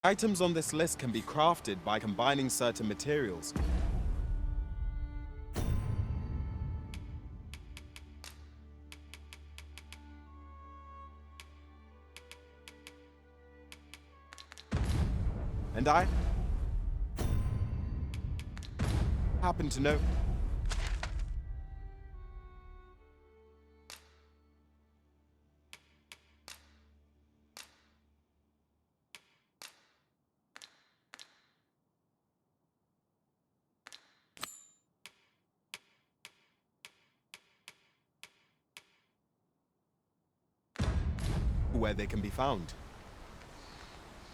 Items on this list can be crafted by combining certain materials. And I happen to know where they can be found.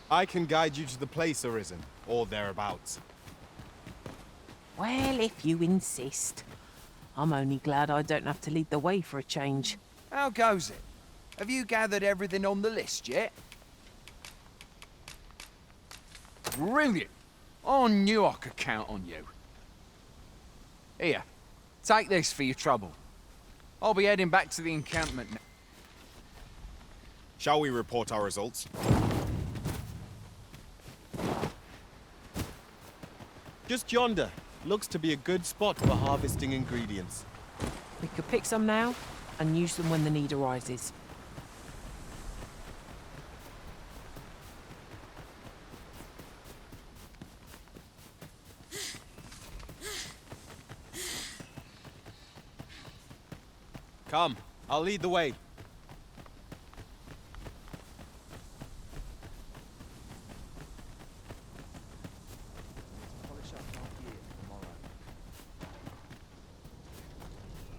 I can guide you to the place, Arisen, or thereabouts. Well, if you insist. I'm only glad I don't have to lead the way for a change. How goes it? Have you gathered everything on the list yet? Brilliant! I knew I could count on you. Here, take this for your trouble. I'll be heading back to the encampment now. Shall we report our results? Just yonder. Looks to be a good spot for harvesting ingredients. We could pick some now and use them when the need arises. Come, I'll lead the way.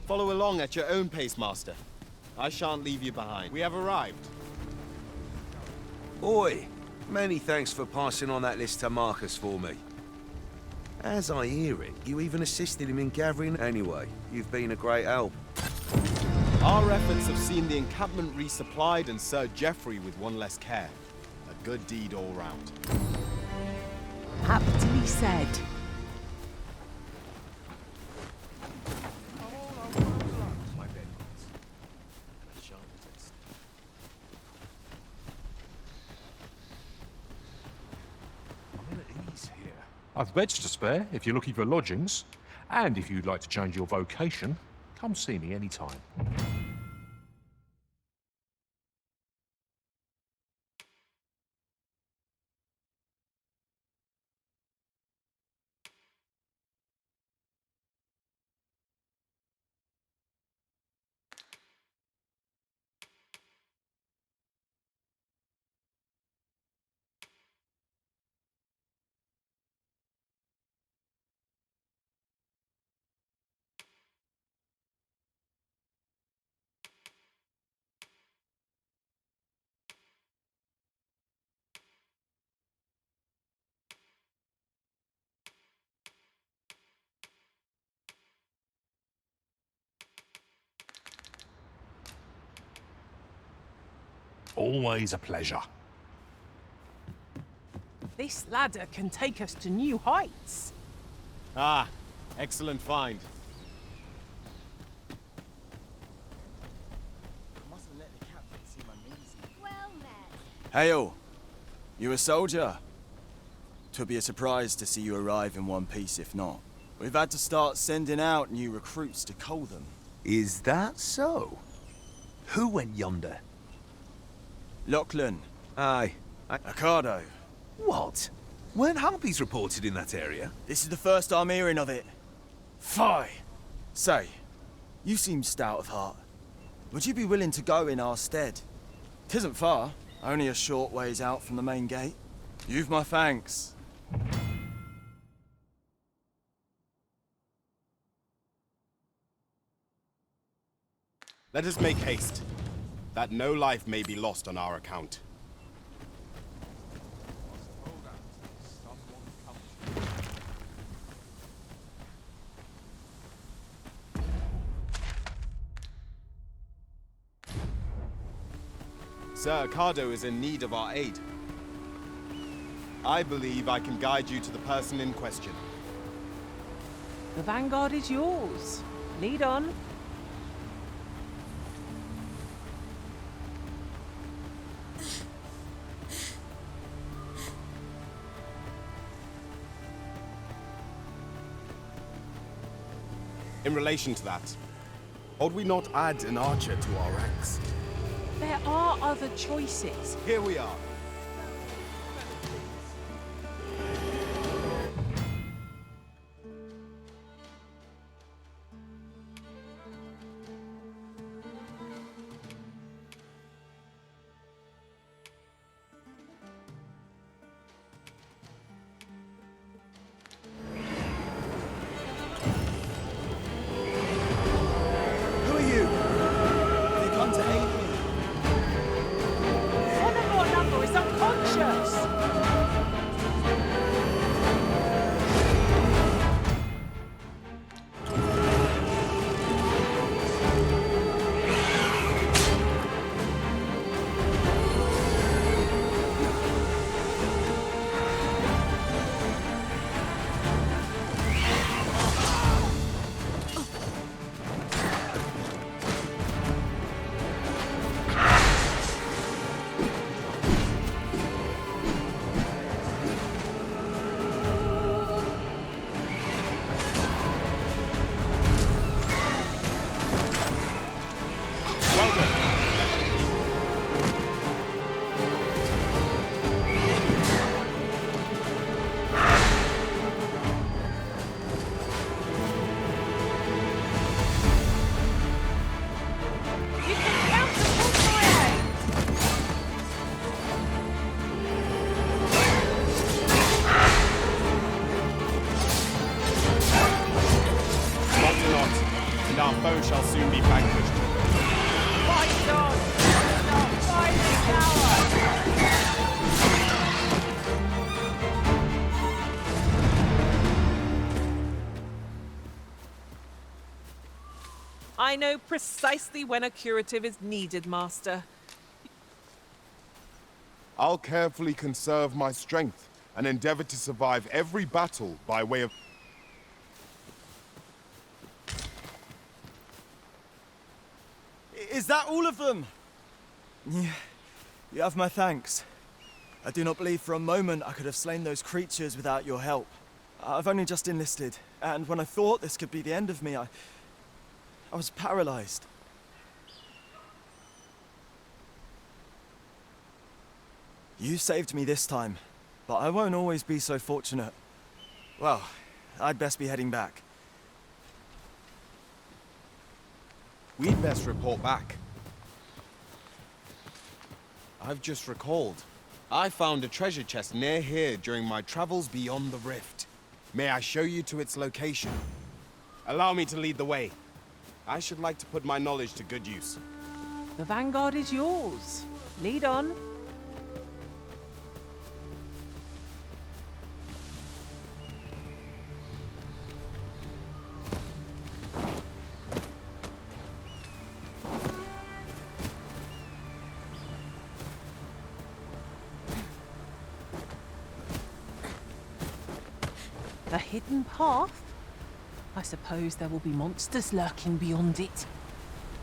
Follow along at your own pace, Master. I shan't leave you behind. We have arrived. Oi! Many thanks for passing on that list to Marcus for me. As I hear it, you even assisted him in gathering anyway. You've been a great help. Our efforts have seen the encampment resupplied and Sir Geoffrey with one less care. A good deed all round. Aptly said. I've beds to spare if you're looking for lodgings. And if you'd like to change your vocation, come see me anytime. Always a pleasure. This ladder can take us to new heights. Ah, excellent find. Well met. Hail! You a soldier? 'Twould be a surprise to see you arrive in one piece if not. We've had to start sending out new recruits to Coldham. Is that so? Who went yonder? Lachlan. Aye. Ocado. What? Weren't harpies reported in that area? This is the first I'm hearing of it. Fie! Say, you seem stout of heart. Would you be willing to go in our stead? 'Tisn't far, only a short ways out from the main gate. You've my thanks. Let us make haste, that no life may be lost on our account. Sir Ocado is in need of our aid. I believe I can guide you to the person in question. The vanguard is yours. Lead on. In relation to that, ought we not add an archer to our ranks? There are other choices. Here we are. Who are you? Have you come to aid me? One of our number is unconscious. You can counterpunch my aim. Not to not, and our foe shall soon be vanquished. Fight on! Not fighting power! I know precisely when a curative is needed, Master. I'll carefully conserve my strength and endeavor to survive every battle by way of... Is that all of them? Yeah, you have my thanks. I do not believe for a moment I could have slain those creatures without your help. I've only just enlisted, and when I thought this could be the end of me, I was paralyzed. You saved me this time, but I won't always be so fortunate. Well, I'd best be heading back. We'd best report back. I've just recalled. I found a treasure chest near here during my travels beyond the rift. May I show you to its location? Allow me to lead the way. I should like to put my knowledge to good use. The vanguard is yours. Lead on. A hidden path? I suppose there will be monsters lurking beyond it.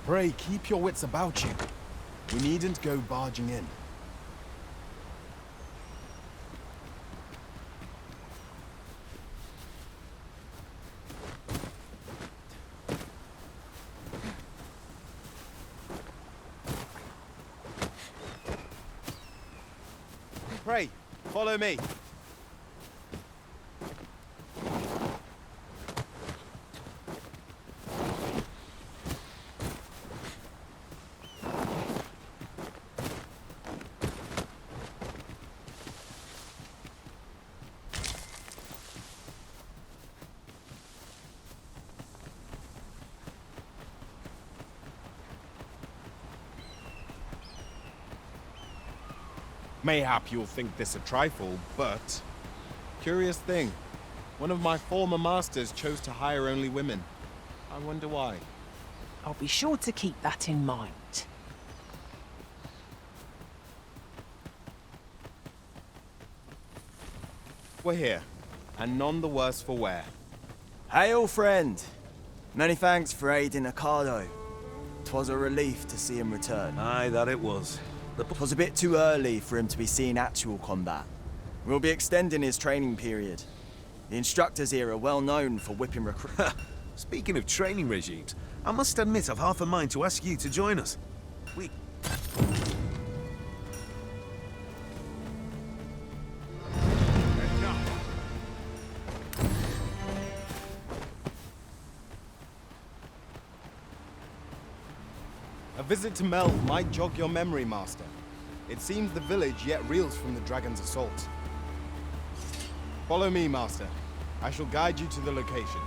Pray, keep your wits about you. We needn't go barging in. Pray, follow me. Mayhap you'll think this a trifle, but... Curious thing. One of my former masters chose to hire only women. I wonder why. I'll be sure to keep that in mind. We're here, and none the worse for wear. Hail, friend. Many thanks for aiding Ricardo. 'Twas a relief to see him return. Aye, that it was. 'Twas a bit too early for him to be seeing actual combat. We'll be extending his training period. The instructors here are well known for whipping recruits. Speaking of training regimes, I must admit I've half a mind to ask you to join us. We... A visit to Melv might jog your memory, Master. It seems the village yet reels from the dragon's assault. Follow me, Master. I shall guide you to the location.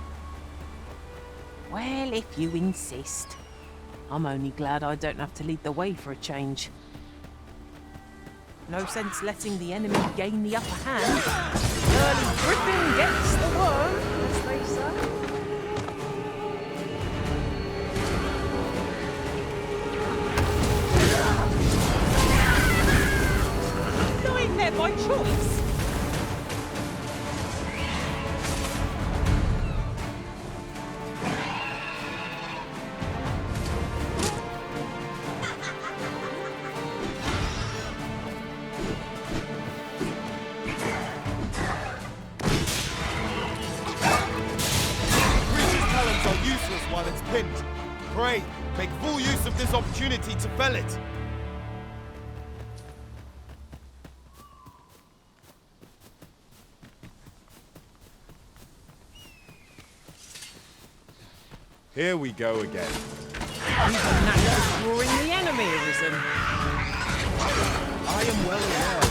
Well, if you insist. I'm only glad I don't have to lead the way for a change. No sense letting the enemy gain the upper hand. Early griffin gets the worm, as they say. Going there by choice. While it's pinned. Pray, make full use of this opportunity to fell it. Here we go again. Even that drawing the enemy arisen. I am well aware.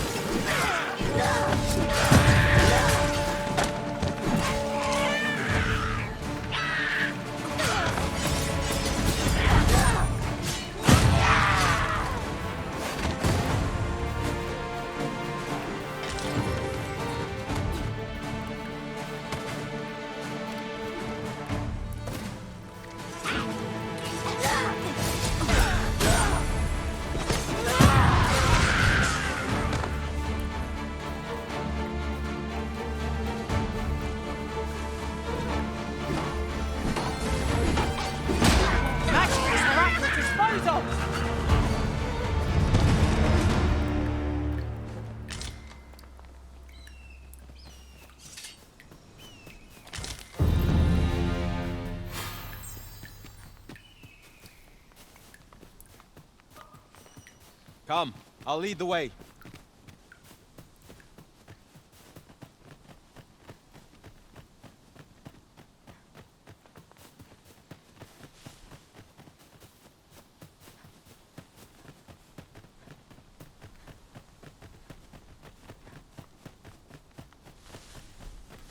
Come, I'll lead the way.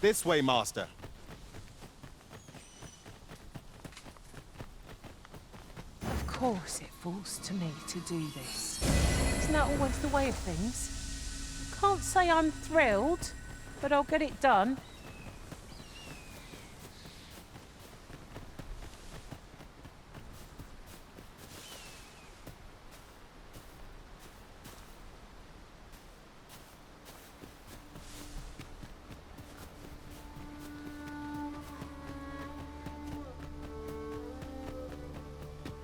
This way, Master. Of course it falls to me to do this. Isn't that always the way of things? Can't say I'm thrilled, but I'll get it done.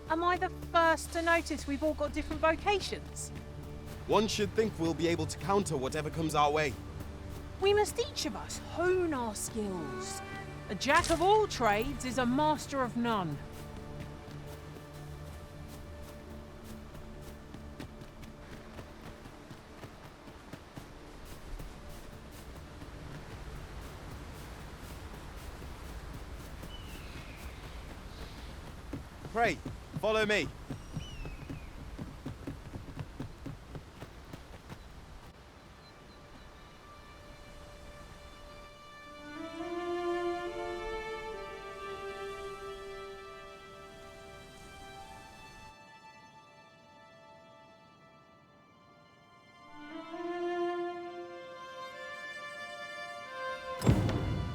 Am I the first to notice we've all got different vocations? One should think we'll be able to counter whatever comes our way. We must each of us hone our skills. A jack of all trades is a master of none. Pray, follow me.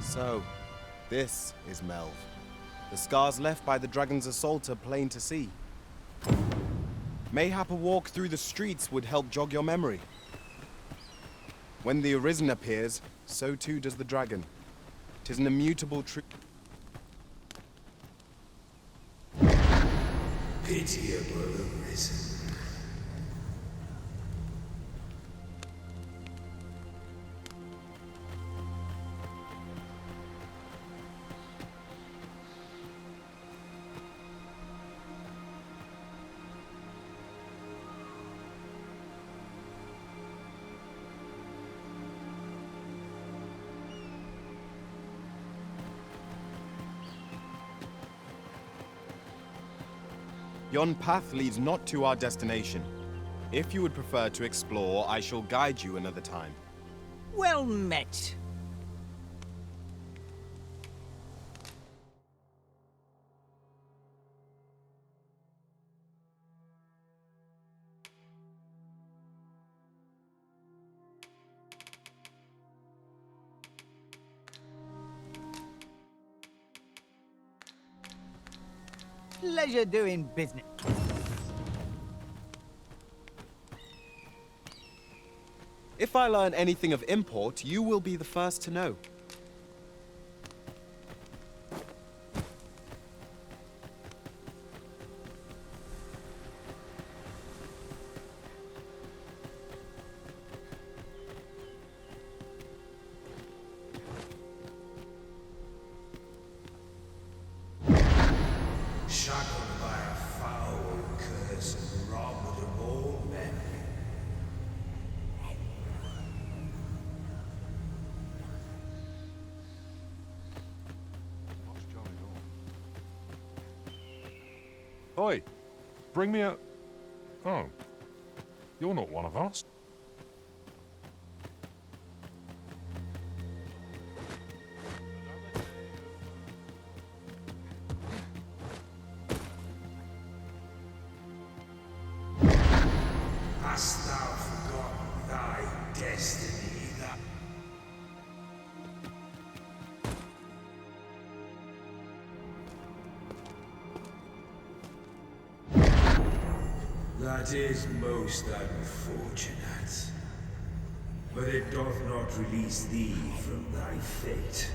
So, this is Melv. The scars left by the dragon's assault are plain to see. Mayhap a walk through the streets would help jog your memory. When the Arisen appears, so too does the dragon. 'Tis an immutable truth. Pitiable Arisen. Yon path leads not to our destination. If you would prefer to explore, I shall guide you another time. Well met. Pleasure doing business. If I learn anything of import, you will be the first to know. Shackled by a foul curse and robbed of all memory. Oi, bring me a... Oh, you're not one of us. Hast thou forgotten thy destiny that... That is most unfortunate. But it doth not release thee from thy fate.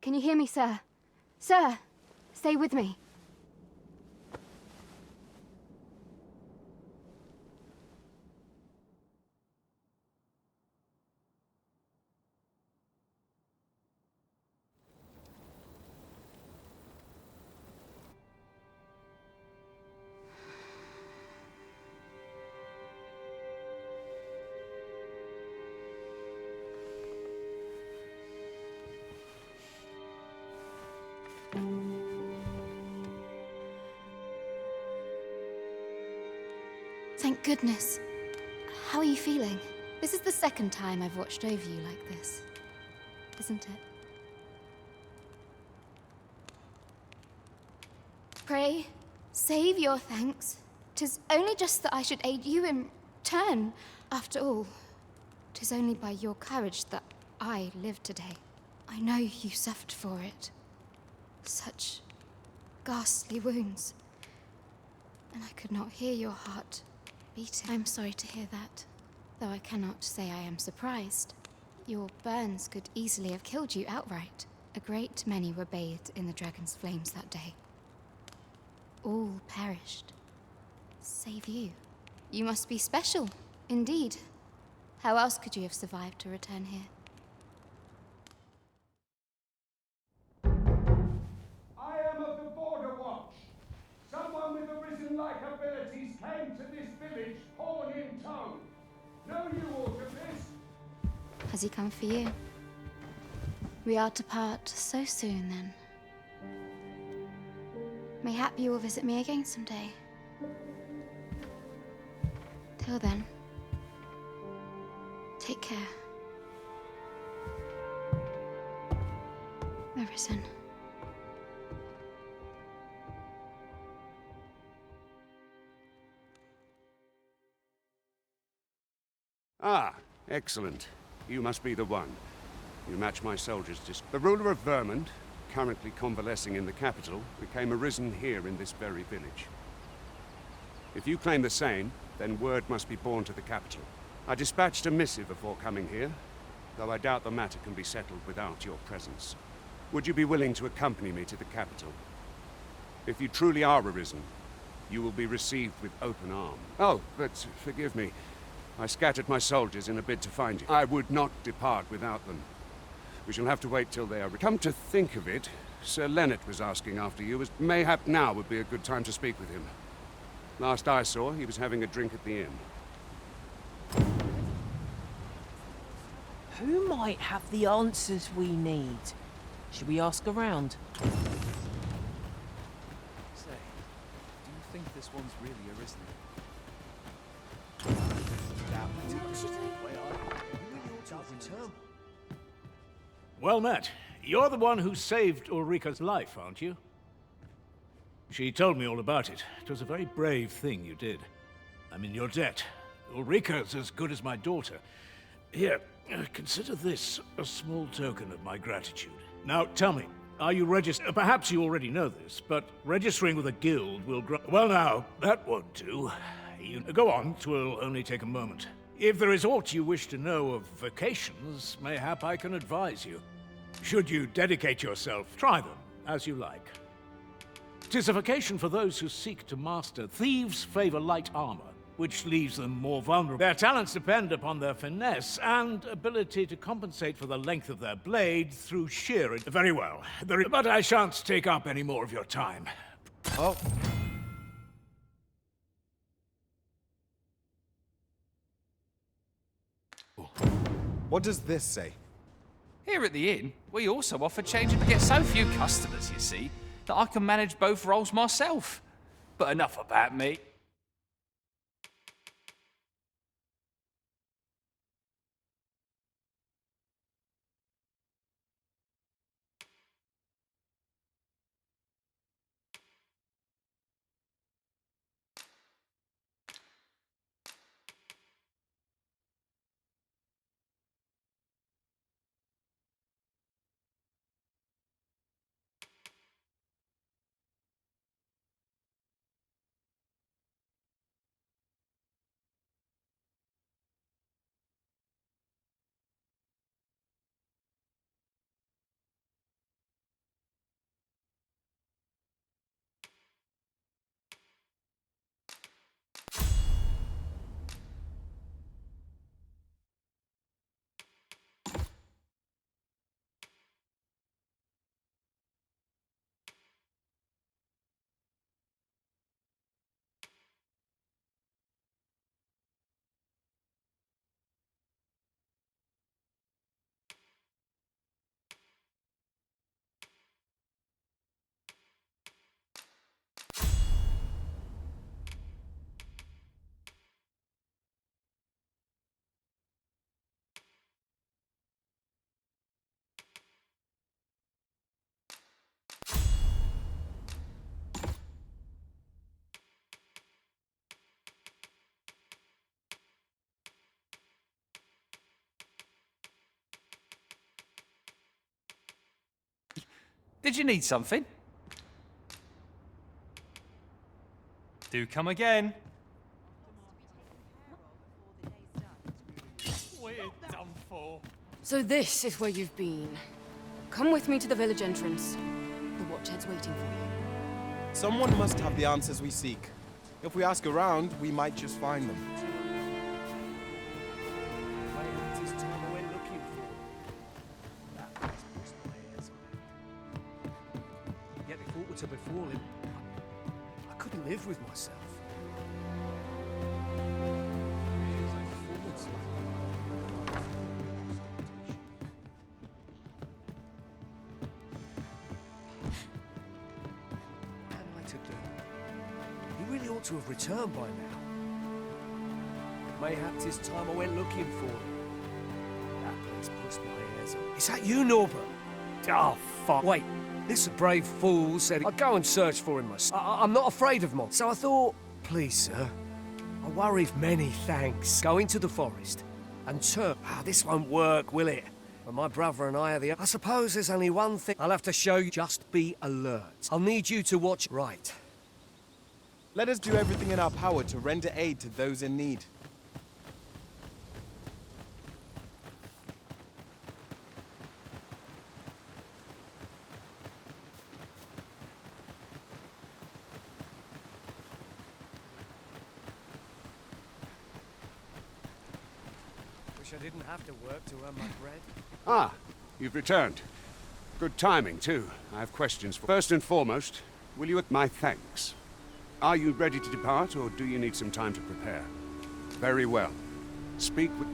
Can you hear me, sir? Sir, stay with me. Thank goodness. How are you feeling? This is the second time I've watched over you like this, isn't it? Pray, save your thanks. 'Tis only just that I should aid you in turn. After all, 'tis only by your courage that I live today. I know you suffered for it. Such ghastly wounds. And I could not hear your heart beating. I'm sorry to hear that, though I cannot say I am surprised. Your burns could easily have killed you outright. A great many were bathed in the dragon's flames that day. All perished, save you. You must be special, indeed. How else could you have survived to return here? I am of the Border Watch. Someone with arisen-like abilities came to this village, horn in tow. Know you aught of this? Has he come for you? We are to part so soon, then. Mayhap you will visit me again someday. Till then, take care. Arisen. Ah, excellent. You must be the one. You match my soldiers' The ruler of Vermont, currently convalescing in the capital, became arisen here in this very village. If you claim the same, then word must be borne to the capital. I dispatched a missive before coming here, though I doubt the matter can be settled without your presence. Would you be willing to accompany me to the capital? If you truly are arisen, you will be received with open arms. Oh, but forgive me. I scattered my soldiers in a bid to find you. I would not depart without them. We shall have to wait till they are... Come to think of it, Sir Leonard was asking after you, as mayhap now would be a good time to speak with him. Last I saw, he was having a drink at the inn. Who might have the answers we need? Should we ask around? Say, do you think this one's really arisen? Well met. You're the one who saved Ulrika's life, aren't you? She told me all about it. It was a very brave thing you did. I'm in your debt. Ulrika's as good as my daughter. Here, consider this a small token of my gratitude. Now, tell me, are you registered? Perhaps you already know this, but registering with a guild will Well now, that won't do. Go on, 'twill only take a moment. If there is aught you wish to know of vocations, mayhap I can advise you. Should you dedicate yourself, try them, as you like. 'Tis a vocation for those who seek to master. Thieves favor light armor, which leaves them more vulnerable. Their talents depend upon their finesse and ability to compensate for the length of their blade through sheer... Very well. But I shan't take up any more of your time. Oh. What does this say? Here at the inn, we also offer change and get so few customers, you see, that I can manage both roles myself. But enough about me. Did you need something? Do come again. We're done for. So this is where you've been. Come with me to the village entrance. The Watchhead's waiting for you. Someone must have the answers we seek. If we ask around, we might just find them. Yet if aught were to befall him, I couldn't live with myself. What am I to do? He really ought to have returned by now. Mayhap 'tis time I went looking for him. That place puts my ears on. Is that you, Norbert? Oh, fuck. Wait, this brave fool said I'd go and search for him myself. I'm not afraid of monsters. So I thought, please, sir, I worry many thanks. Go into the forest and turn. This won't work, will it? When my brother and I are the... I suppose there's only one thing I'll have to show you. Just be alert. I'll need you to watch... Right. Let us do everything in our power to render aid to those in need. Wish I didn't have to work to earn my bread. Ah, you've returned. Good timing, too. I have questions for... First and foremost, will you accept my thanks? Are you ready to depart, or do you need some time to prepare? Very well. Speak with...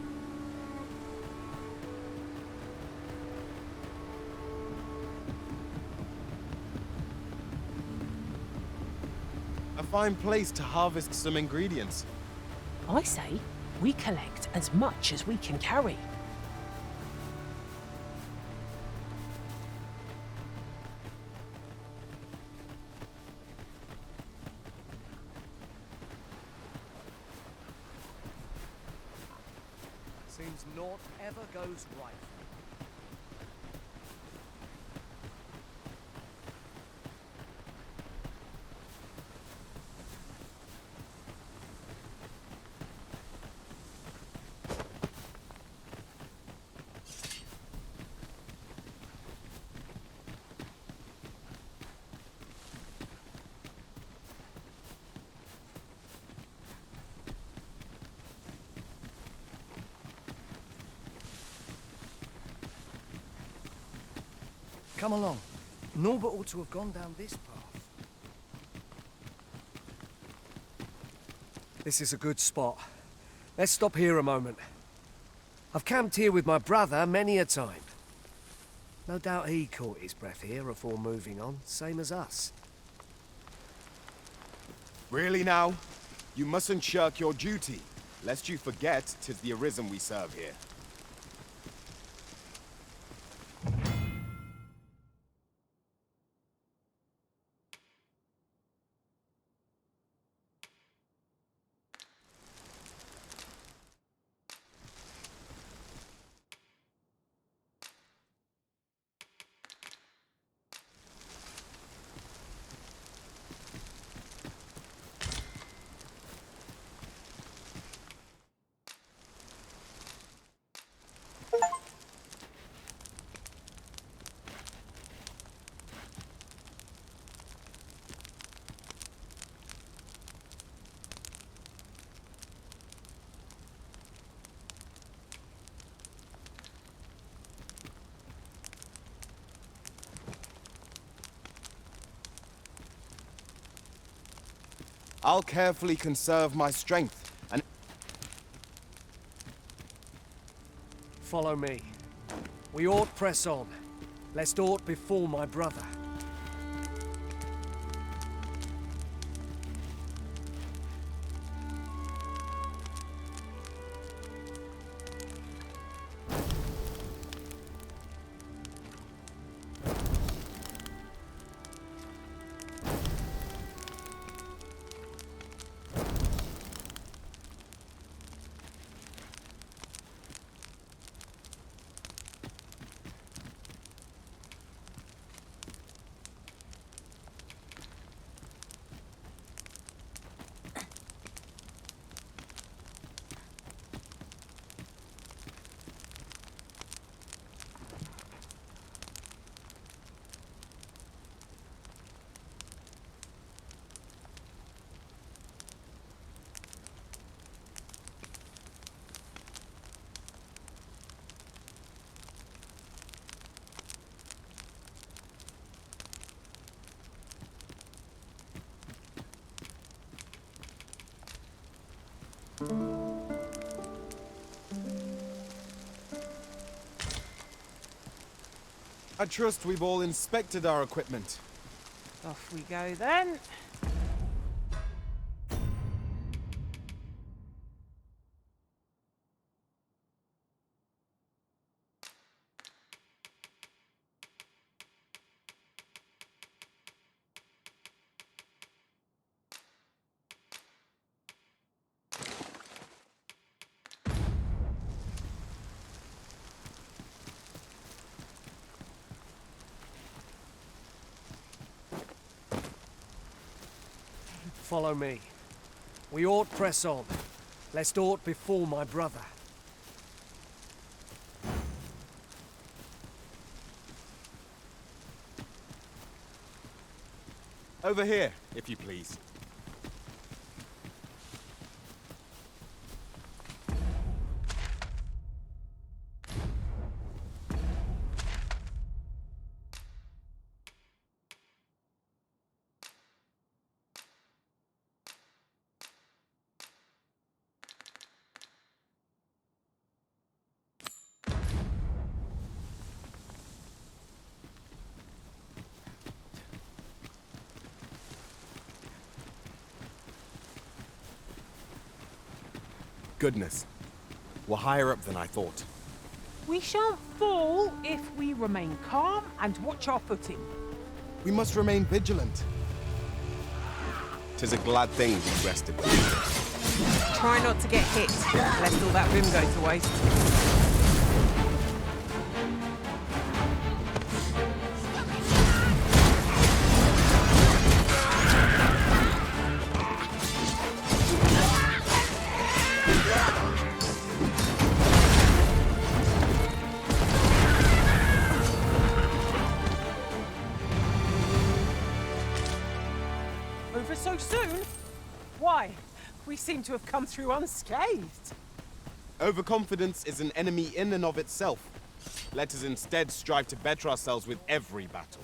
A fine place to harvest some ingredients. I say we collect as much as we can carry. Seems naught ever goes right. Come along. Norbert ought to have gone down this path. This is a good spot. Let's stop here a moment. I've camped here with my brother many a time. No doubt he caught his breath here before moving on, same as us. Really now? You mustn't shirk your duty, lest you forget 'tis the Arisen we serve here. I'll carefully conserve my strength and... Follow me. We ought press on, lest aught befall my brother. I trust we've all inspected our equipment. Off we go then. Follow me. We ought press on, lest aught befall my brother. Over here, if you please. Goodness. We're higher up than I thought. We shan't fall if we remain calm and watch our footing. We must remain vigilant. 'Tis a glad thing we rested. Try not to get hit, lest all that vim go to waste. Over so soon? Why? We seem to have come through unscathed. Overconfidence is an enemy in and of itself. Let us instead strive to better ourselves with every battle.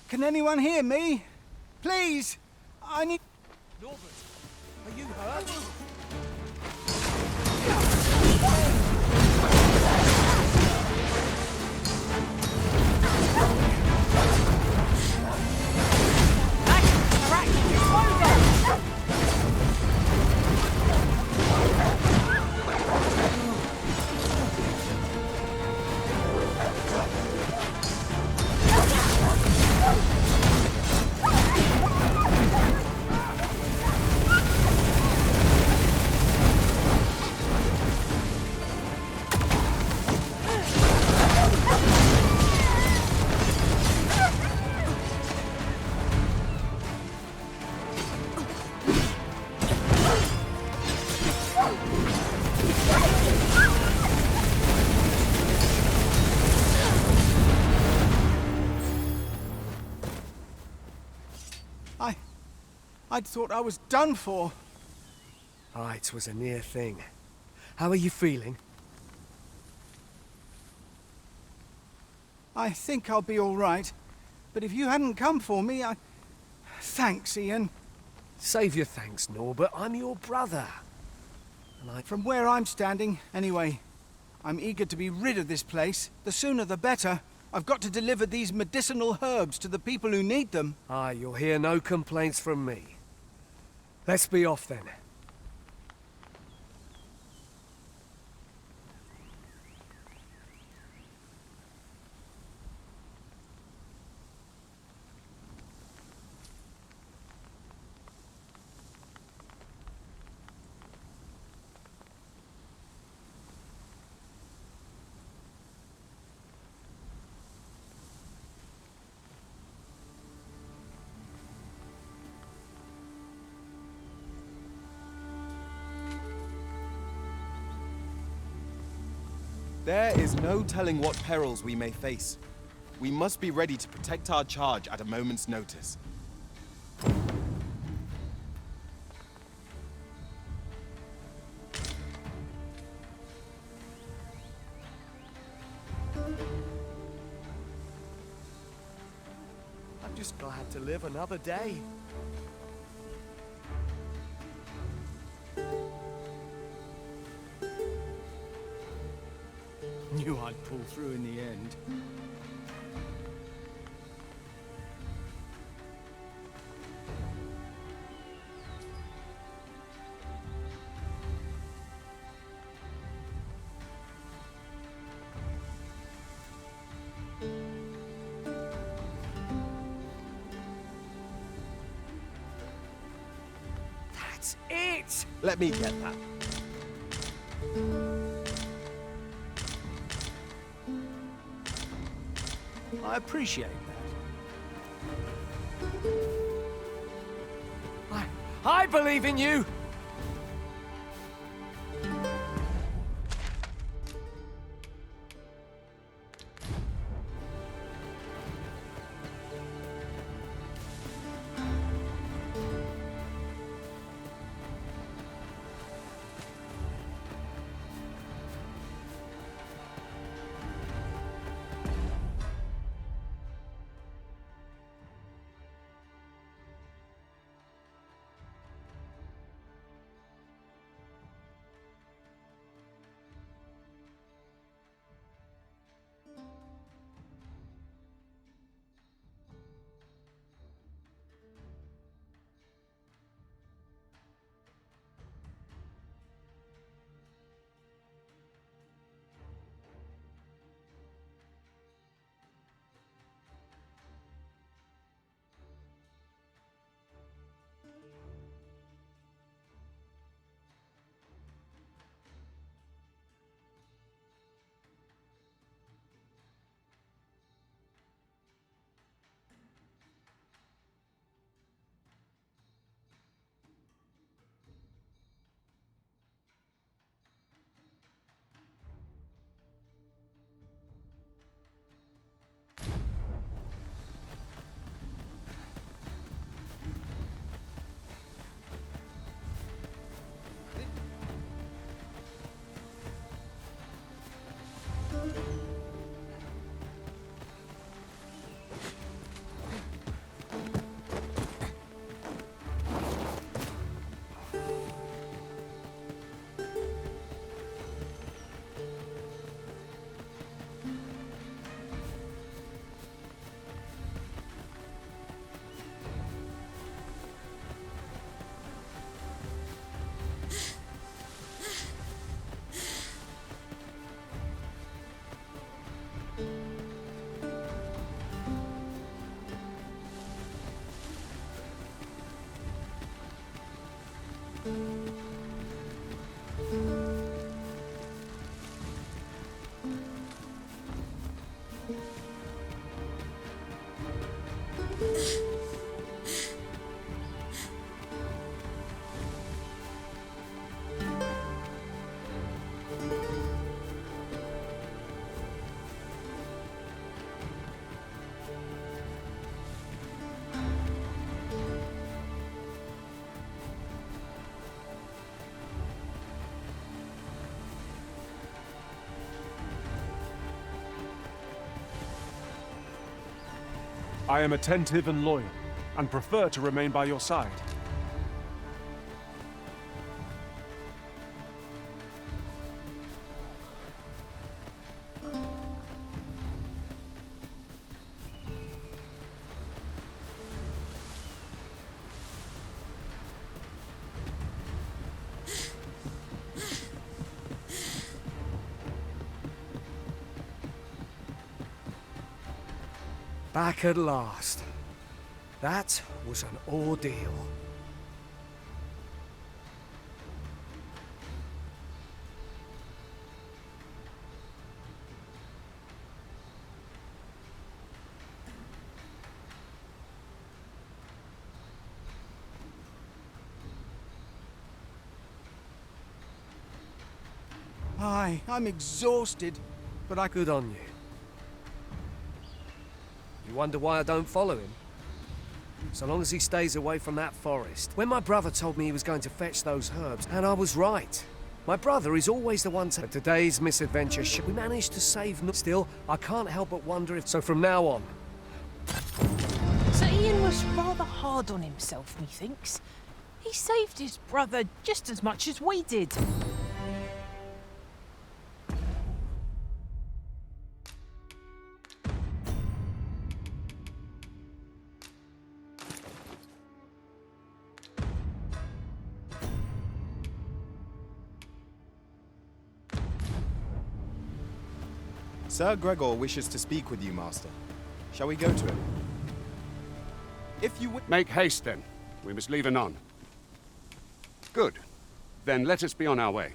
Can anyone hear me? Please! I need... Norbert, are you hurt? I'd thought I was done for. Ah, it was a near thing. How are you feeling? I think I'll be all right. But if you hadn't come for me, I... Thanks, Ian. Save your thanks, Norbert. I'm your brother. And From where I'm standing, anyway, I'm eager to be rid of this place. The sooner the better. I've got to deliver these medicinal herbs to the people who need them. Ah, you'll hear no complaints from me. Let's be off then. There is no telling what perils we may face. We must be ready to protect our charge at a moment's notice. I'm just glad to live another day. Knew I'd pull through in the end. That's it! Let me get that. I appreciate that. I believe in you! I am attentive and loyal, and prefer to remain by your side. Back at last. That was an ordeal. I'm exhausted. But good on you. You wonder why I don't follow him? So long as he stays away from that forest. When my brother told me he was going to fetch those herbs, and I was right. My brother is always the one to... But today's misadventure, we managed to save... Still, I can't help but wonder if... So from now on... So Ian was rather hard on himself, methinks. He saved his brother just as much as we did. Sir Gregor wishes to speak with you, Master. Shall we go to him? If you Make haste, then. We must leave anon. Good. Then let us be on our way.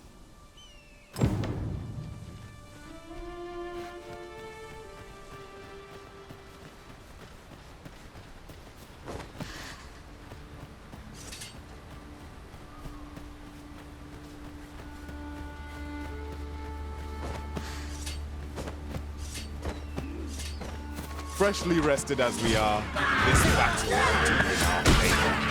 Freshly rested as we are, this battle will be in our favor.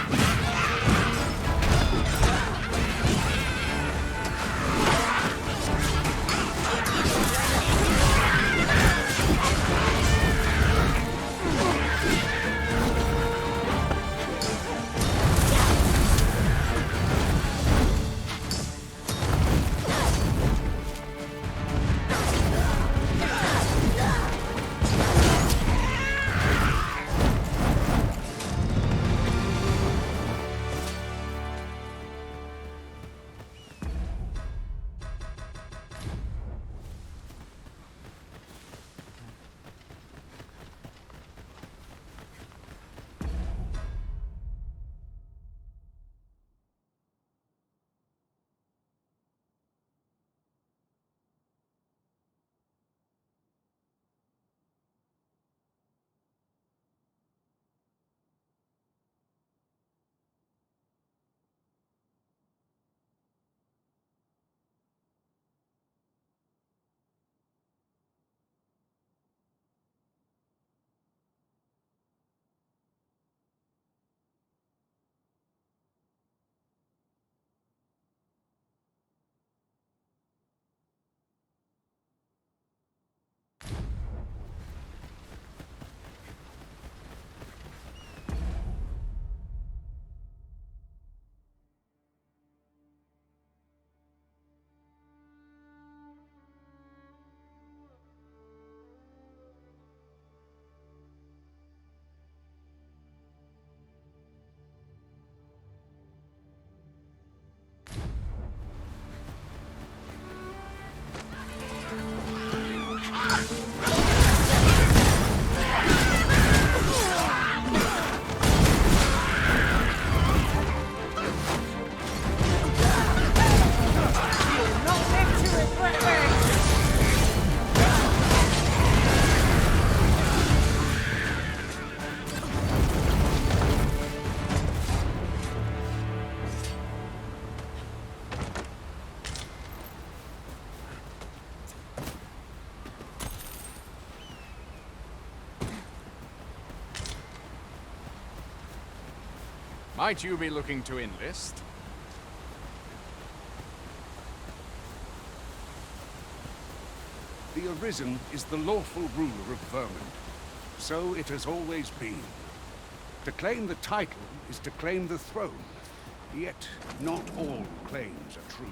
Might you be looking to enlist? The Arisen is the lawful ruler of Vermund. So it has always been. To claim the title is to claim the throne. Yet, not all claims are true.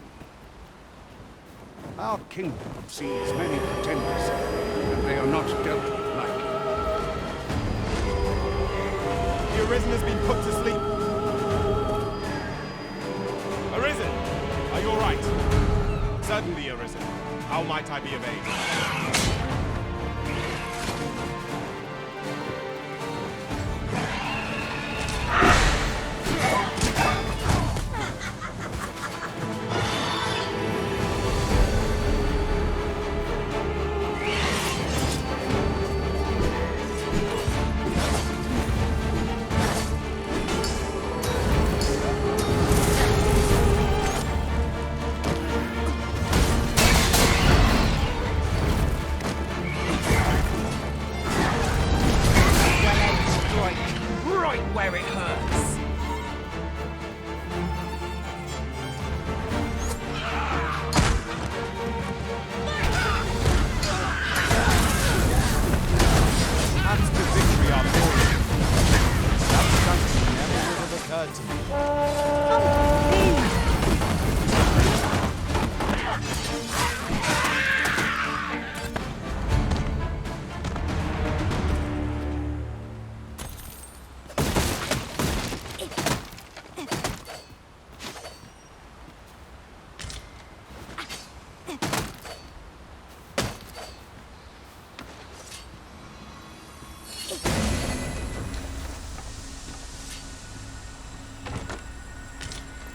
Our kingdom sees many pretenders, and they are not dealt with lightly. The Arisen has been put to sleep. Arisen, are you all right? Certainly, Arisen. How might I be of aid?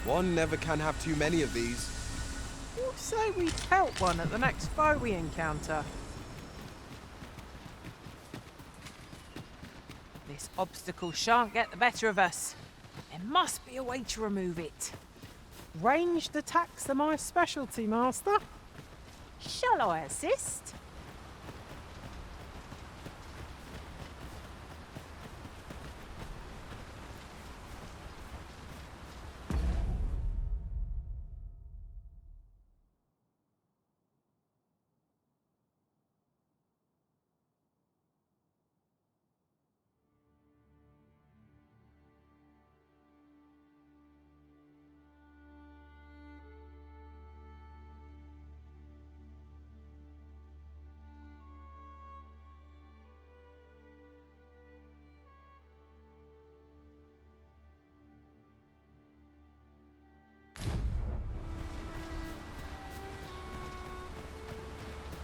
One never can have too many of these. What say we pelt one at the next foe we encounter? This obstacle shan't get the better of us. There must be a way to remove it. Ranged attacks are my specialty, Master. Shall I assist?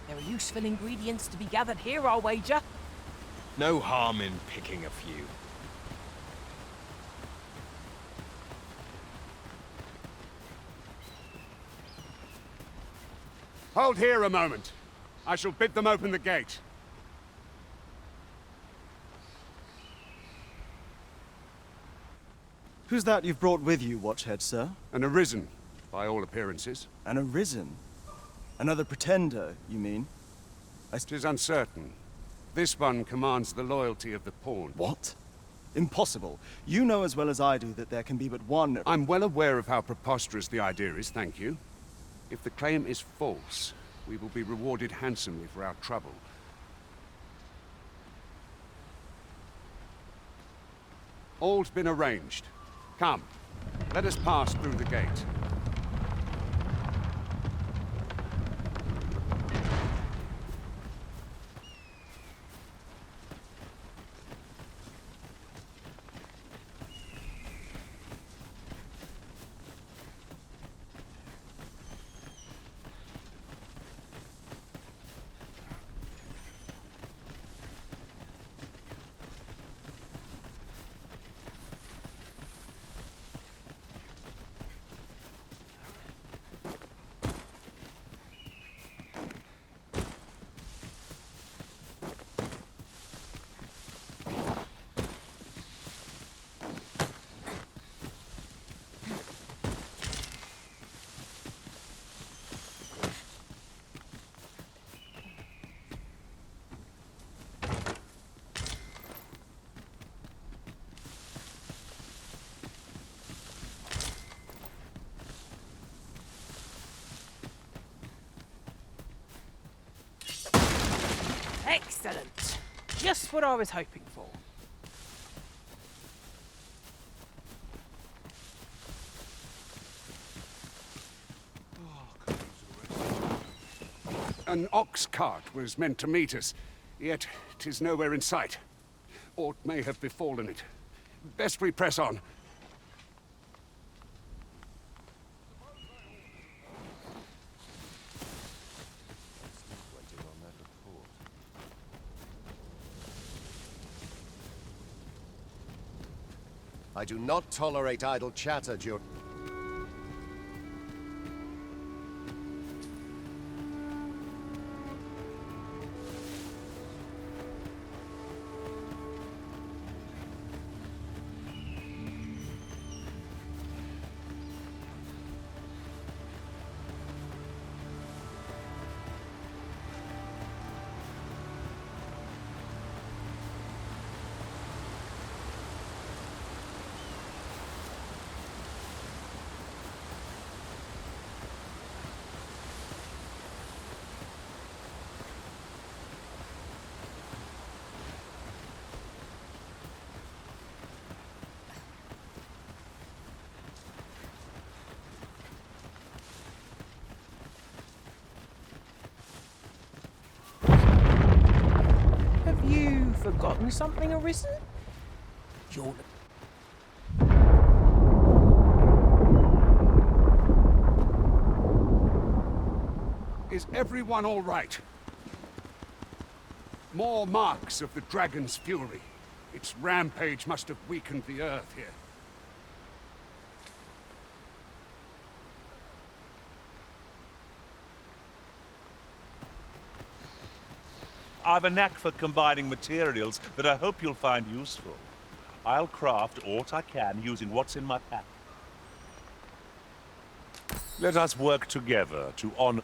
There are useful ingredients to be gathered here, I'll wager. No harm in picking a few. Hold here a moment. I shall bid them open the gate. Who's that you've brought with you, Watchhead, sir? An arisen, by all appearances. An arisen? Another pretender, you mean? It is uncertain. This one commands the loyalty of the pawn. What? Impossible. You know as well as I do that there can be but one... I'm well aware of how preposterous the idea is, thank you. If the claim is false, we will be rewarded handsomely for our trouble. All's been arranged. Come, let us pass through the gate. Excellent. Just what I was hoping for. An ox cart was meant to meet us, yet 'tis nowhere in sight. Aught may have befallen it. Best we press on. I do not tolerate idle chatter during... Forgotten something arisen? You're... Is everyone all right? More marks of the dragon's fury. Its rampage must have weakened the earth here. I've a knack for combining materials that I hope you'll find useful. I'll craft aught I can using what's in my pack. Let us work together to honor...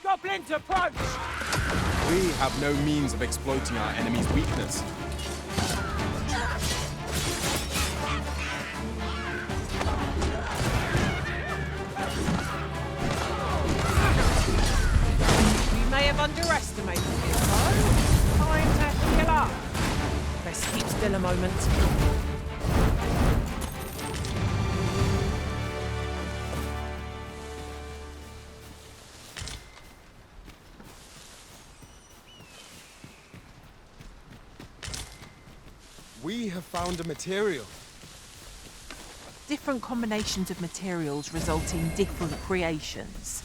Goblins approach! We have no means of exploiting our enemy's weakness. We may have underestimated it, though. Time to heal up. Best keep still a moment. We have found a material. Different combinations of materials result in different creations.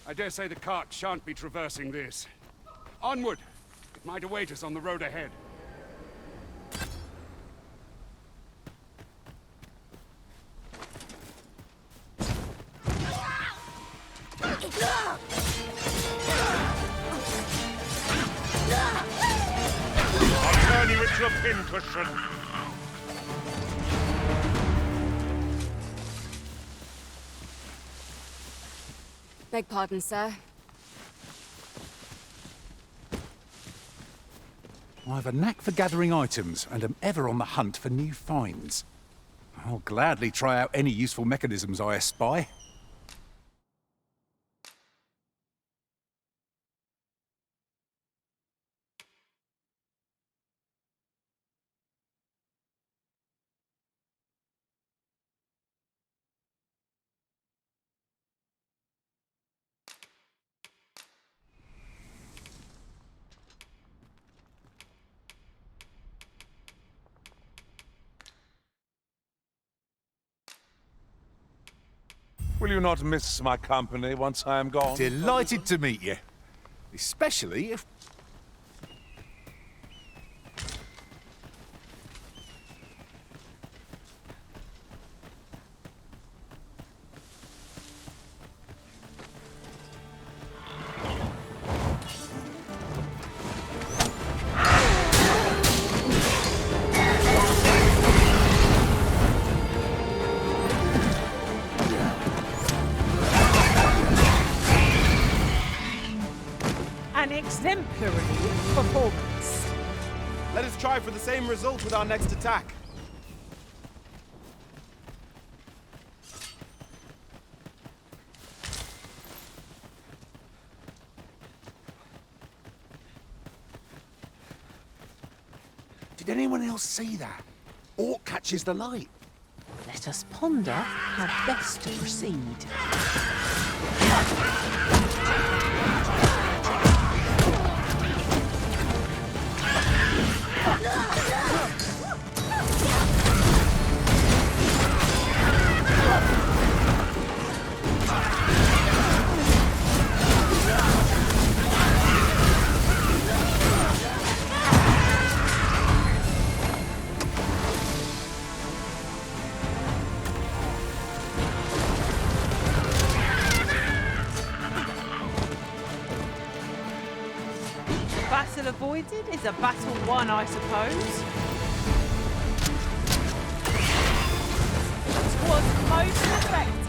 I dare say the cart shan't be traversing this. Onward! It might await us on the road ahead. I'll turn you into a pincushion. Beg pardon, sir. I've a knack for gathering items and am ever on the hunt for new finds. I'll gladly try out any useful mechanisms I espy. Will you not miss my company once I am gone? Delighted to meet you. Especially if... An exemplary performance. Let us try for the same result with our next attack. Did anyone else see that? Orc catches the light. Let us ponder how best to proceed. battle avoided is a battle won, I suppose. It was most effective.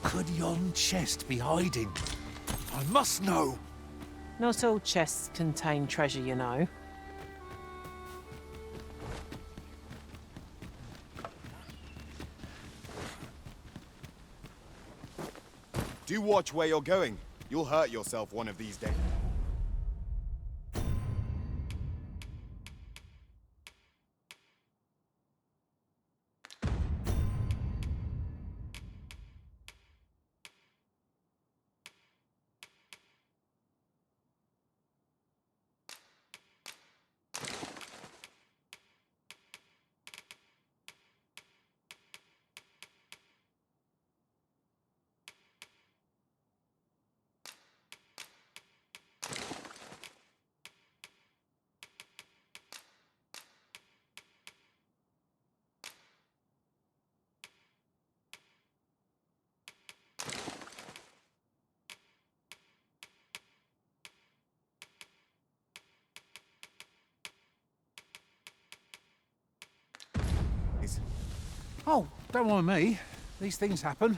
Could yon chest be hiding? I must know. Not all chests contain treasure, you know. Do watch where you're going. You'll hurt yourself one of these days. Oh, don't mind me. These things happen.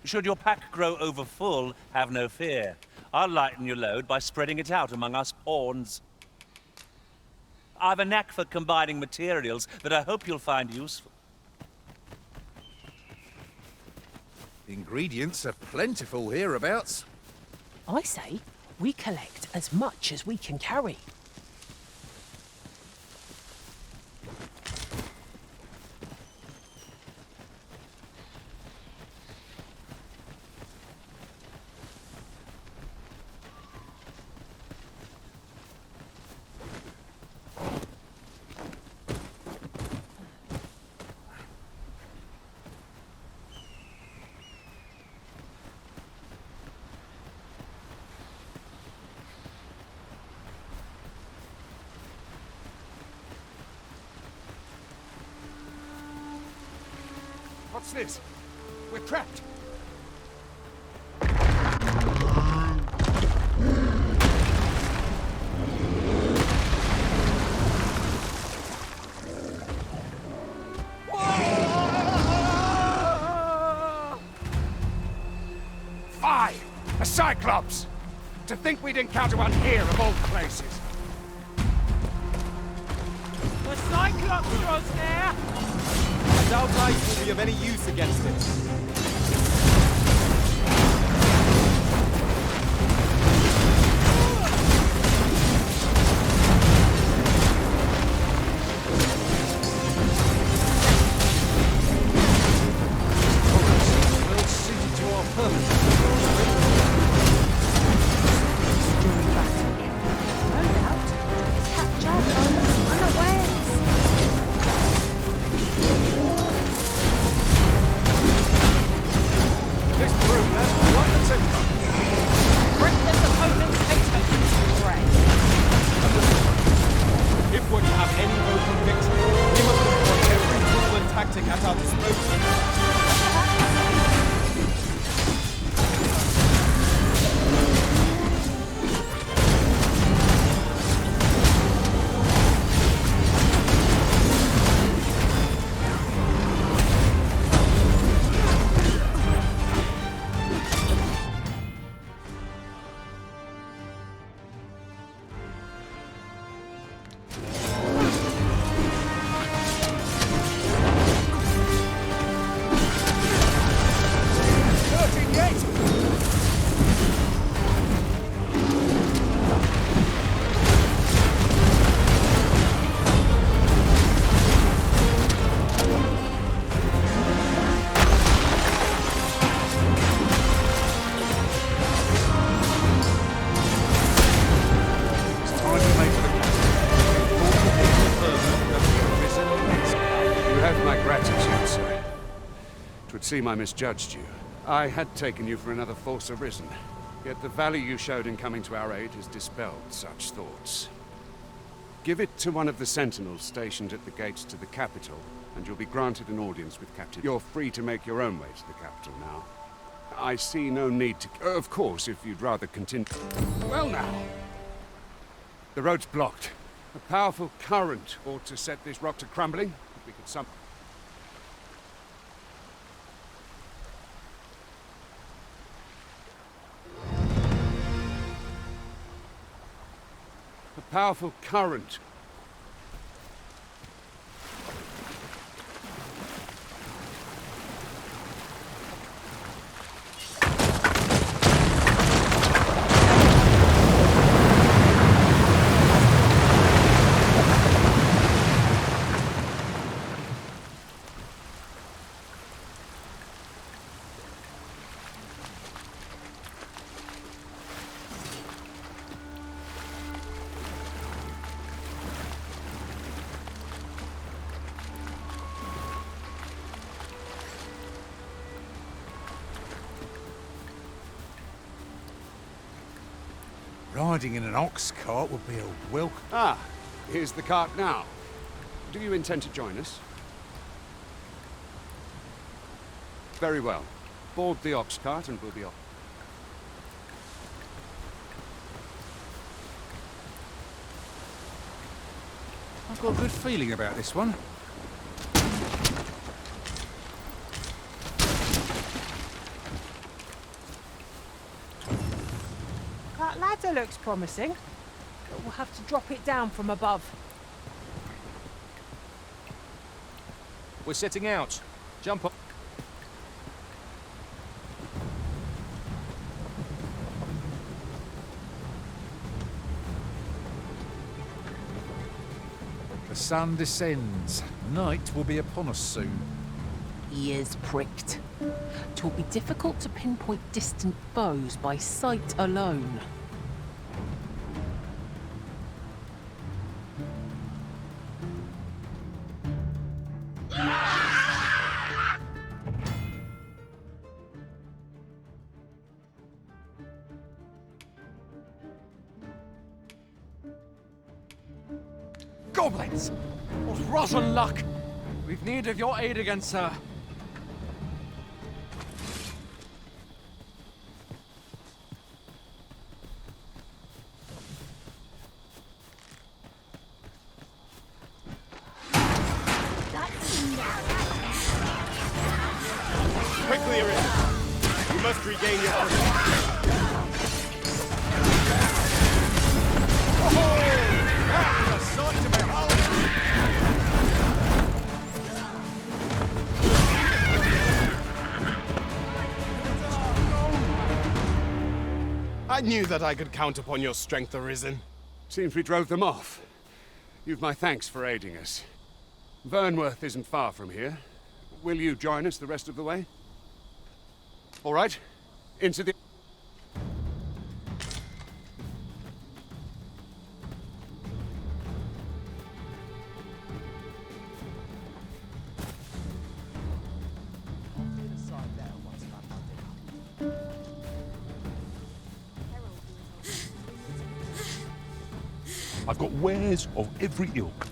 Should your pack grow over full, have no fear. I'll lighten your load by spreading it out among us pawns. I've a knack for combining materials that I hope you'll find useful. Ingredients are plentiful hereabouts. I say we collect as much as we can carry. What's this? We're trapped. Fie! A Cyclops! To think we'd encounter one here of all places. The Cyclops was there! I doubt light will be of any use against it. seem I misjudged you. I had taken you for another Force Arisen, yet the value you showed in coming to our aid has dispelled such thoughts. Give it to one of the sentinels stationed at the gates to the capital, and you'll be granted an audience with Captain. You're free to make your own way to the capital now. I see no need to... Of course, if you'd rather continue... Well now! The road's blocked. A powerful current ought to set this rock to crumbling. If we could A powerful current. Riding in an ox cart would be a welcome. Ah, here's the cart now. Do you intend to join us? Very well. Board the ox cart and we'll be off. I've got a good feeling about this one. That ladder looks promising, but we'll have to drop it down from above. We're setting out. Jump up. The sun descends. Night will be upon us soon. Ears pricked. 'Twill be difficult to pinpoint distant foes by sight alone. Goblins! What rotten luck! We've need of your aid again, sir. Quickly, Arisen! You must regain your footing. I knew that I could count upon your strength, Arisen. Seems we drove them off. You've my thanks for aiding us. Vernworth isn't far from here. Will you join us the rest of the way? All right. Into the... I've got wares of every ilk.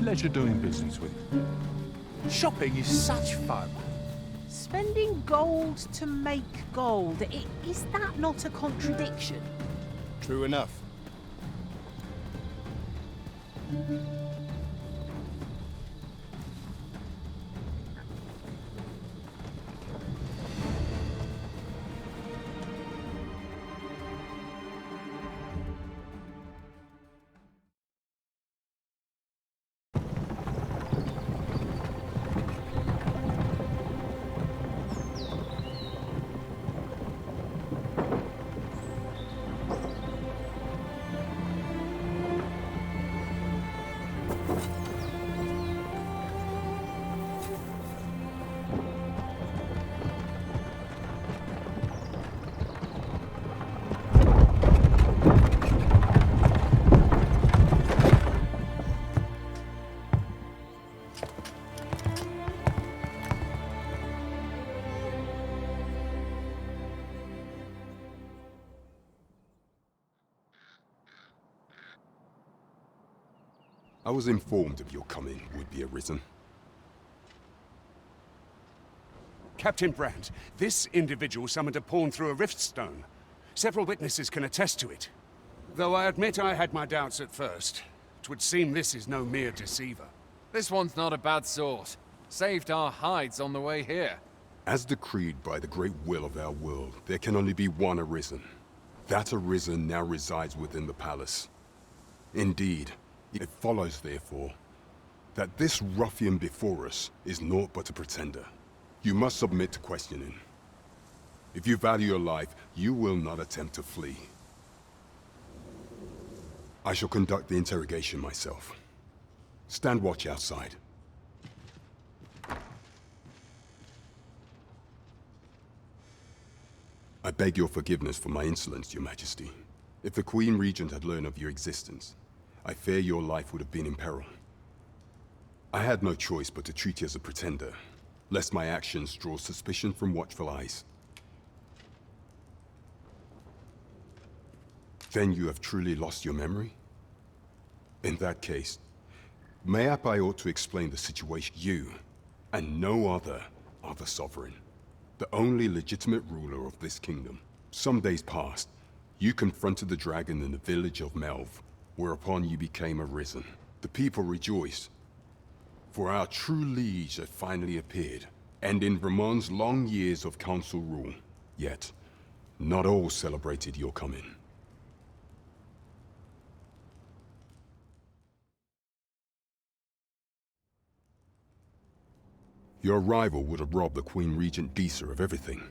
pleasure doing business with you. Shopping is such fun. Spending gold to make gold. Is that not a contradiction? True enough. I was informed of your coming, would-be Arisen. Captain Brandt, this individual summoned a pawn through a rift stone. Several witnesses can attest to it. Though I admit I had my doubts at first. 'Twould seem this is no mere deceiver. This one's not a bad sort. Saved our hides on the way here. As decreed by the great will of our world, there can only be one Arisen. That Arisen now resides within the palace. Indeed, it follows, therefore, that this ruffian before us is naught but a pretender. You must submit to questioning. If you value your life, you will not attempt to flee. I shall conduct the interrogation myself. Stand watch outside. I beg your forgiveness for my insolence, Your Majesty. If the Queen Regent had learned of your existence, I fear your life would have been in peril. I had no choice but to treat you as a pretender, lest my actions draw suspicion from watchful eyes. Then you have truly lost your memory? In that case, mayhap I ought to explain the situation. You, and no other, are the sovereign, the only legitimate ruler of this kingdom. Some days past, you confronted the dragon in the village of Melv, whereupon you became Arisen. The people rejoiced, for our true liege had finally appeared, and in Vermon's long years of council rule. Yet, not all celebrated your coming. Your arrival would have robbed the Queen Regent Disa of everything.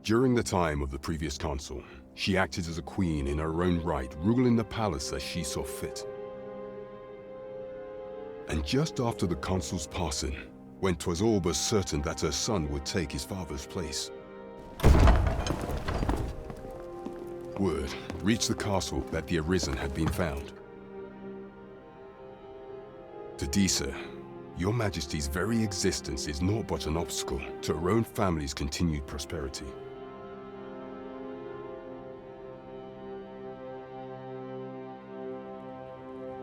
During the time of the previous consul, she acted as a queen in her own right, ruling the palace as she saw fit. And just after the consul's passing, when 'twas all but certain that her son would take his father's place, word reached the castle that the Arisen had been found. To Disa, Your Majesty's very existence is naught but an obstacle to her own family's continued prosperity.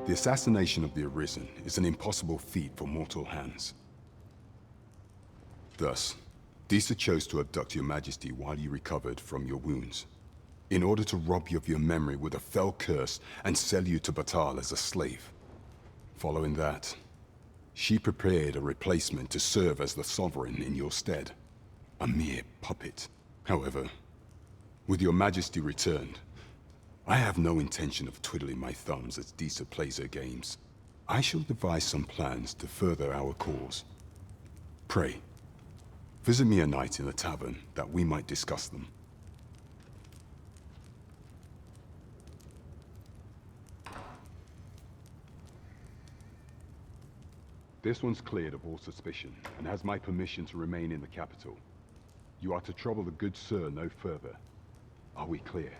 The assassination of the Arisen is an impossible feat for mortal hands. Thus, Disa chose to abduct Your Majesty while you recovered from your wounds, in order to rob you of your memory with a fell curse and sell you to Batal as a slave. Following that, she prepared a replacement to serve as the sovereign in your stead. A mere puppet. However, with Your Majesty returned, I have no intention of twiddling my thumbs as Disa plays her games. I shall devise some plans to further our cause. Pray, visit me a night in the tavern that we might discuss them. This one's cleared of all suspicion, and has my permission to remain in the capital. You are to trouble the good sir no further. Are we clear?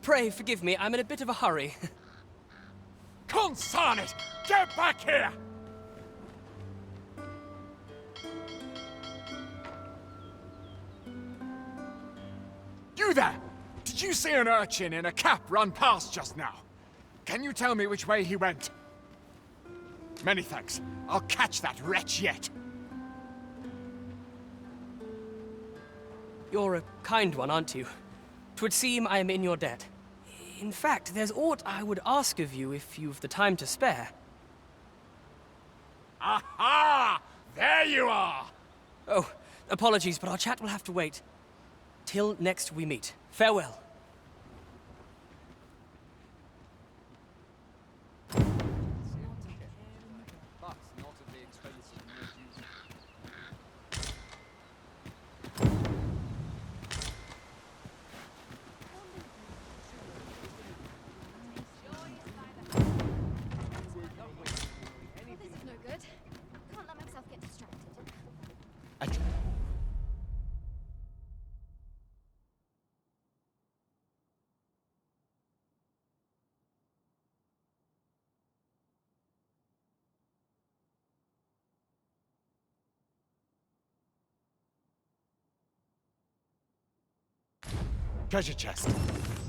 Pray forgive me, I'm in a bit of a hurry. Consign it! Get back here! You there! Did you see an urchin in a cap run past just now? Can you tell me which way he went? Many thanks. I'll catch that wretch yet. You're a kind one, aren't you? 'Twould seem I am in your debt. In fact, there's aught I would ask of you if you've the time to spare. Aha! There you are! Oh, apologies, but our chat will have to wait. Till next we meet. Farewell. This is no good. Can't let myself get distracted. Treasure chest.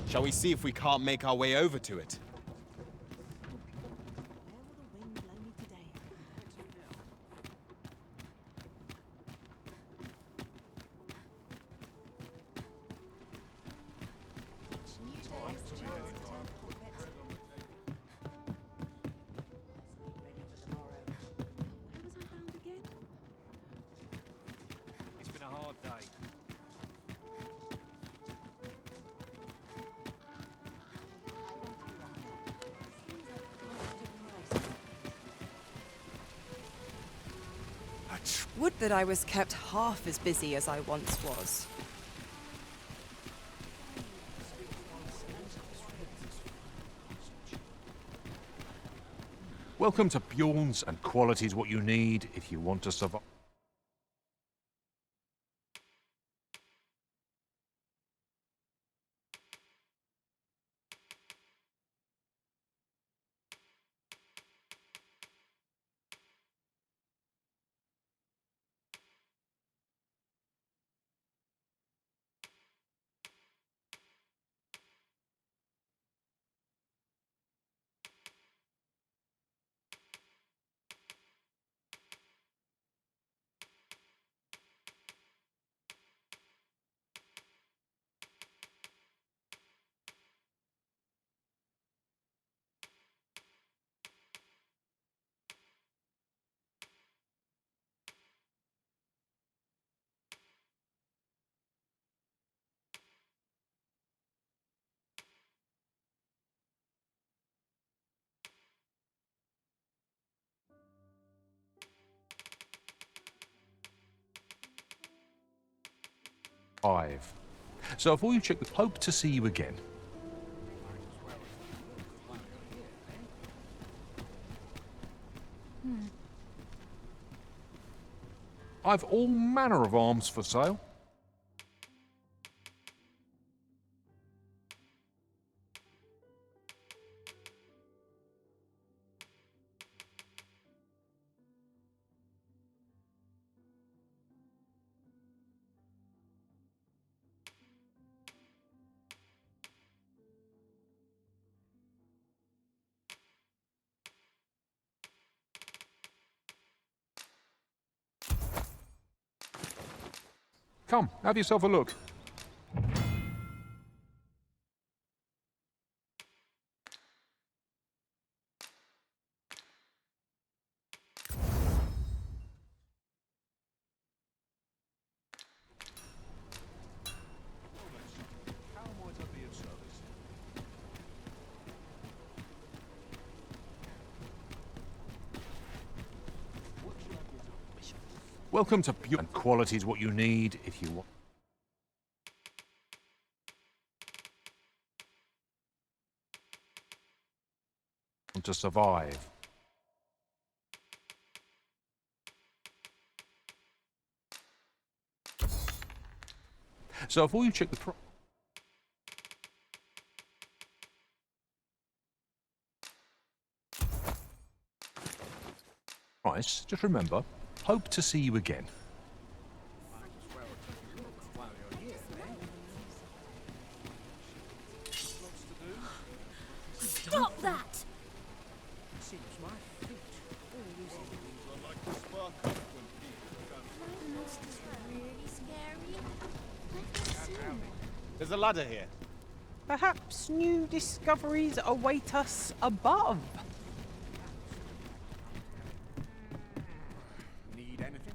Shall we see if we can't make our way over to it? It's been a hard day. Would that I was kept half as busy as I once was. Welcome to Bjorn's, and quality is what you need if you want to survive. So before you check, hope to see you again. I've all manner of arms for sale. Come, have yourself a look. Welcome to Bjorn, and quality is what you need if you want. To survive. So before you check the Nice. Just remember, hope to see you again. Stop that! There's a ladder here. Perhaps new discoveries await us above. Need anything?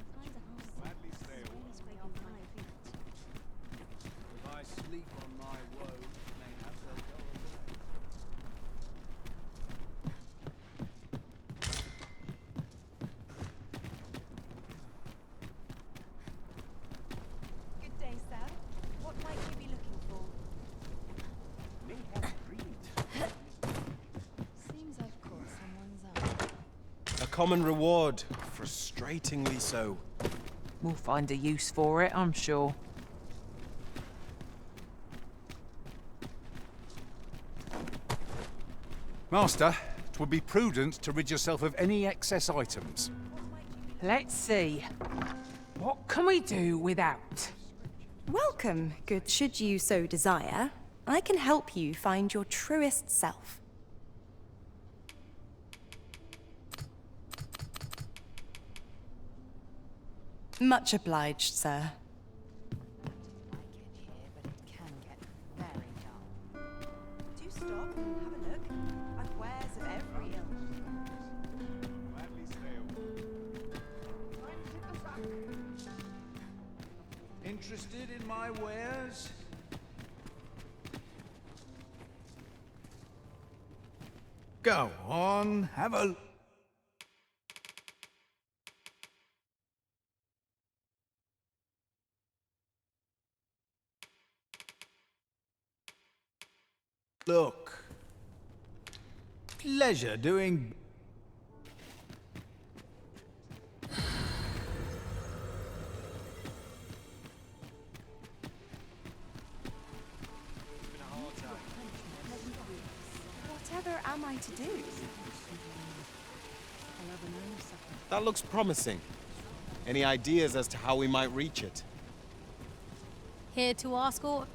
If I sleep on my woe, mayhap they'll go away. Good day, sir. What might you be looking for? Seems I've caught someone's eye. A common reward, frustratingly so. We'll find a use for it, I'm sure. Master, 'twould be prudent to rid yourself of any excess items. Let's see. What can we do without? Welcome, good should you so desire. I can help you find your truest self. Much obliged, sir. Do stop and have a look. I've wares of every ilk. Interested in my wares? Go on, have a... Look. Pleasure doing... Whatever am I to do? That looks promising. Any ideas as to how we might reach it? Here to ask or...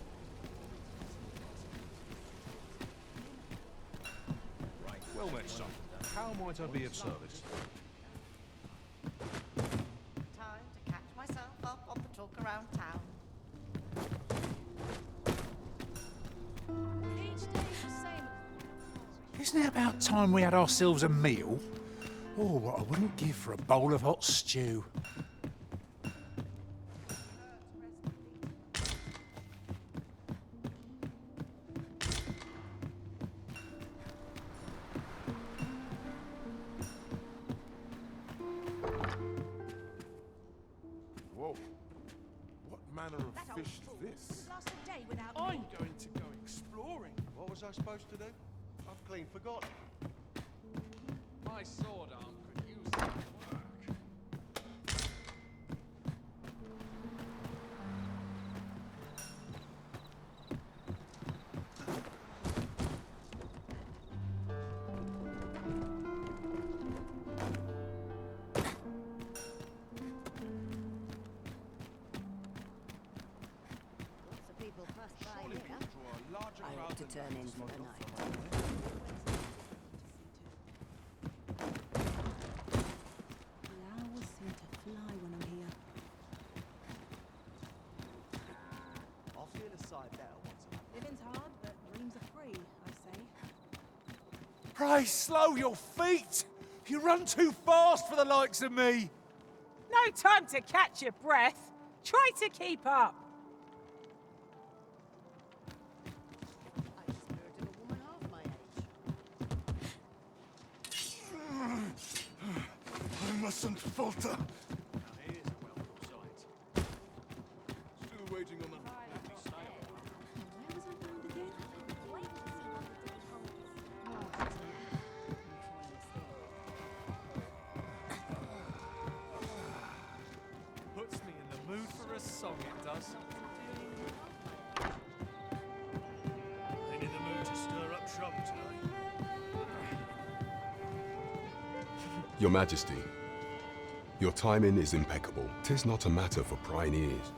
Well met, son. How might I be of service? Time to catch myself up on the talk around town. Each day the same. Isn't it about time we had ourselves a meal? Oh, what I wouldn't give for a bowl of hot stew. Whoa. What manner of fish is this? Last a day without I'm going to go exploring. What was I supposed to do? I've clean forgotten. My sword arm could use some work. Lots of people pass by here. I ought to turn in for the night. Flowers seem to fly when I'm here. I'll feel a sight better once I'm out. Living's hard, but dreams are free, I say. Pray slow your feet! You run too fast for the likes of me! No time to catch your breath. Try to keep up. I'm the spirit of a woman half my age. I mustn't falter. Now here's a welcome sight. Still waiting on the... Where was I bound again? Puts me in the mood for a song, it does. Ain't in the mood to stir up trouble tonight. Your Majesty, Your timing is impeccable. 'Tis not a matter for prying ears.